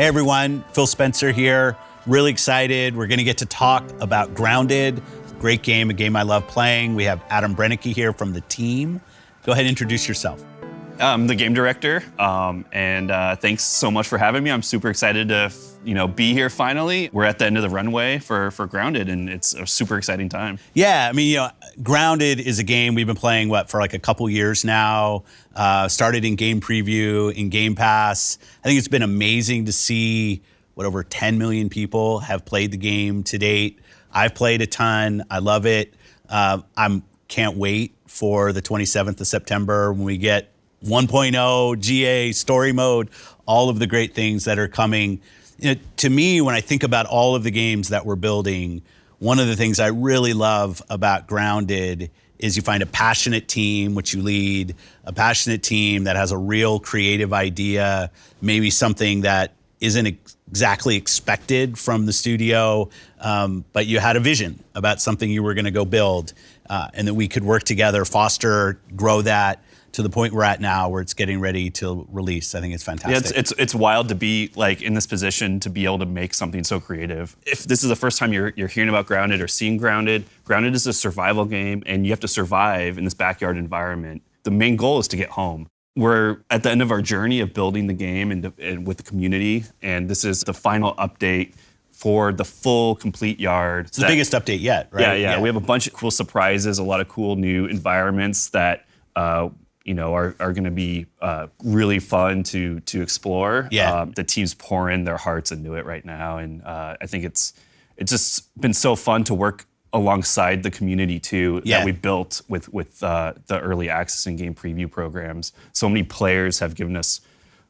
Hey everyone, Phil Spencer here. Really excited. We're gonna get to talk about Grounded. Great game, a game I love playing. We have Adam Brennicke here from the team. Go ahead and introduce yourself. I'm the game director, and thanks so much for having me. I'm super excited to be here finally. We're at the end of the runway for Grounded, and it's a super exciting time. Yeah, I mean, Grounded is a game we've been playing, for like a couple years now. Started in game preview, in Game Pass. I think it's been amazing to see what over 10 million people have played the game to date. I've played a ton, I love it. Can't wait for the 27th of September when we get 1.0, GA, story mode, all of the great things that are coming. To me, when I think about all of the games that we're building, one of the things I really love about Grounded is you find a passionate team, which you lead, a passionate team that has a real creative idea, maybe something that isn't exactly expected from the studio, but you had a vision about something you were gonna go build, and that we could work together, foster, grow that, to the point we're at now where it's getting ready to release. I think it's fantastic. Yeah, it's wild to be in this position to be able to make something so creative. If this is the first time you're hearing about Grounded or seeing Grounded, Grounded is a survival game and you have to survive in this backyard environment. The main goal is to get home. We're at the end of our journey of building the game and with the community, and this is the final update for the full, complete yard. It's the biggest update yet, right? Yeah. We have a bunch of cool surprises, a lot of cool new environments that are going to be really fun to explore. Yeah. The team's pouring their hearts into it right now, and I think it's just been so fun to work alongside the community too, that we built with the early access and game preview programs. So many players have given us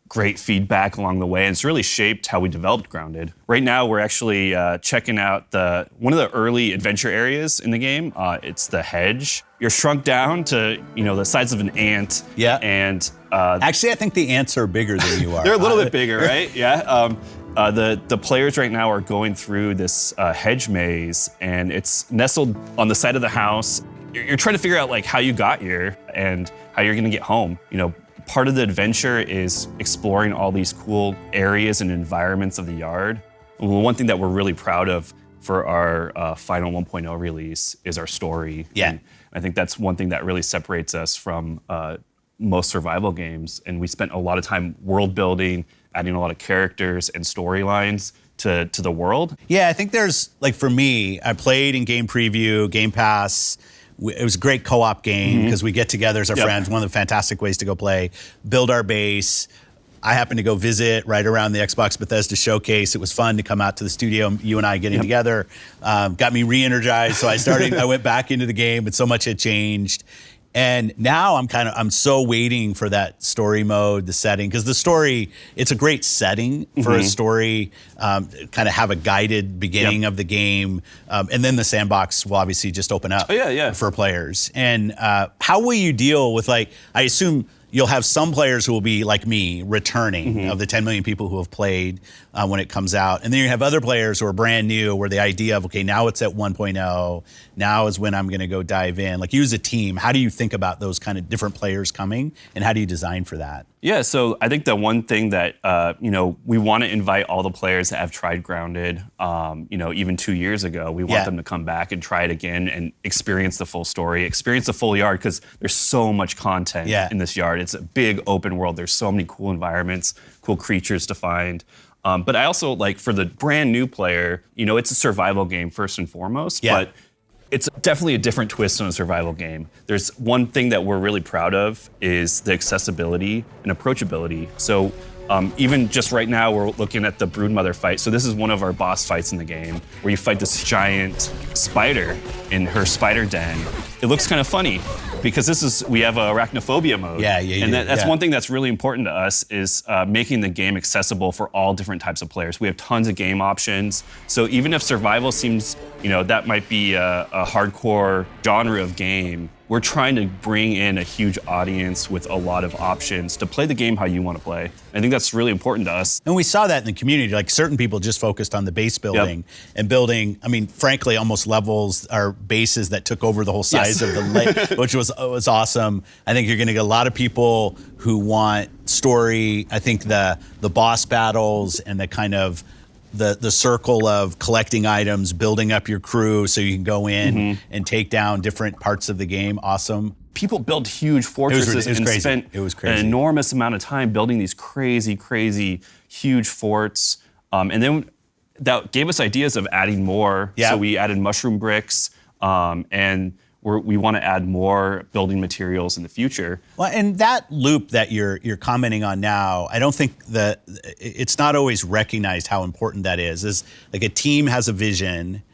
great feedback along the way, and it's really shaped how we developed Grounded. Right now, we're actually checking out one of the early adventure areas in the game. It's the hedge. You're shrunk down to the size of an ant. Yeah. And actually, I think the ants are bigger than you are. They're a little bit bigger, right? Yeah. The players right now are going through this hedge maze, and it's nestled on the side of the house. You're trying to figure out how you got here and how you're going to get home. Part of the adventure is exploring all these cool areas and environments of the yard. One thing that we're really proud of for our final 1.0 release is our story. Yeah. And I think that's one thing that really separates us from most survival games. And we spent a lot of time world building, adding a lot of characters and storylines to the world. Yeah, I think there's, for me, I played in game preview, Game Pass. It was a great co-op game because we get together as our friends. One of the fantastic ways to go play, build our base. I happened to go visit right around the Xbox Bethesda showcase. It was fun to come out to the studio, you and I getting together. Got me re-energized, so I went back into the game, but so much had changed. And now I'm so waiting for that story mode, the setting, because the story, it's a great setting for a story, kind of have a guided beginning of the game, and then the sandbox will obviously just open up for players. And how will you deal with, I assume you'll have some players who will be like me, returning, of the 10 million people who have played when it comes out. And then you have other players who are brand new, where the idea of, okay, now it's at 1.0, now is when I'm gonna go dive in. You as a team, how do you think about those kind of different players coming, and how do you design for that? Yeah, so I think the one thing that, we want to invite all the players that have tried Grounded, even 2 years ago. We want them to come back and try it again and experience the full story, experience the full yard, because there's so much content in this yard. It's a big open world. There's so many cool environments, cool creatures to find. But I also, for the brand new player, it's a survival game first and foremost, but it's definitely a different twist on a survival game. There's one thing that we're really proud of is the accessibility and approachability. So even just right now, we're looking at the Broodmother fight. So this is one of our boss fights in the game, where you fight this giant spider in her spider den. It looks kind of funny, because we have arachnophobia mode. And that's one thing that's really important to us, is making the game accessible for all different types of players. We have tons of game options. So even if survival seems, that might be a hardcore genre of game, we're trying to bring in a huge audience with a lot of options to play the game how you want to play. I think that's really important to us. And we saw that in the community, like certain people just focused on the base building and building, I mean, frankly, almost levels or bases that took over the whole size of the lake, which was awesome. I think you're gonna get a lot of people who want story. I think the boss battles and the kind of the circle of collecting items, building up your crew so you can go in and take down different parts of the game. Awesome. People built huge fortresses and spent an enormous amount of time building these crazy, huge forts. And then that gave us ideas of adding more. So we added mushroom bricks, and we want to add more building materials in the future. Well, and that loop that you're commenting on now, I don't think that it's not always recognized how important that is. Is like a team has a vision.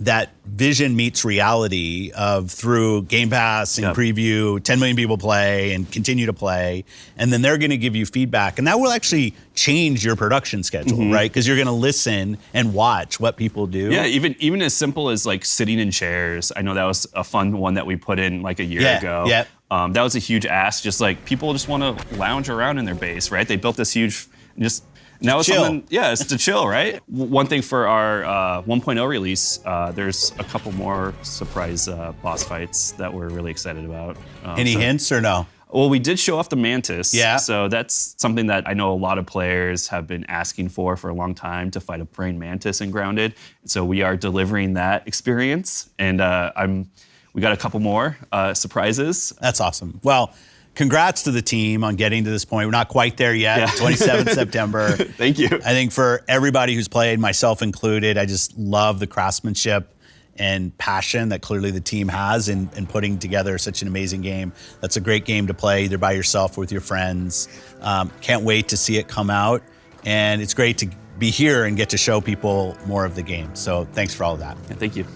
That vision meets reality of through Game Pass and preview, 10 million people play and continue to play, and then they're going to give you feedback, and that will actually change your production schedule, right? Because you're going to listen and watch what people do. Yeah, even as simple as like sitting in chairs. I know that was a fun one that we put in like a year ago. That was a huge ask. Just like people just want to lounge around in their base, right? They built this huge now it's something, it's to chill, right? One thing for our 1.0 release, there's a couple more surprise boss fights that we're really excited about. Any hints or no? Well, we did show off the mantis. So that's something that I know a lot of players have been asking for a long time, to fight a praying mantis in Grounded. So we are delivering that experience, and we got a couple more surprises. That's awesome. Well, congrats to the team on getting to this point. We're not quite there yet, 27th September. Thank you. I think for everybody who's played, myself included, I just love the craftsmanship and passion that clearly the team has in putting together such an amazing game. That's a great game to play either by yourself or with your friends. Can't wait to see it come out. And it's great to be here and get to show people more of the game. So thanks for all of that. Thank you.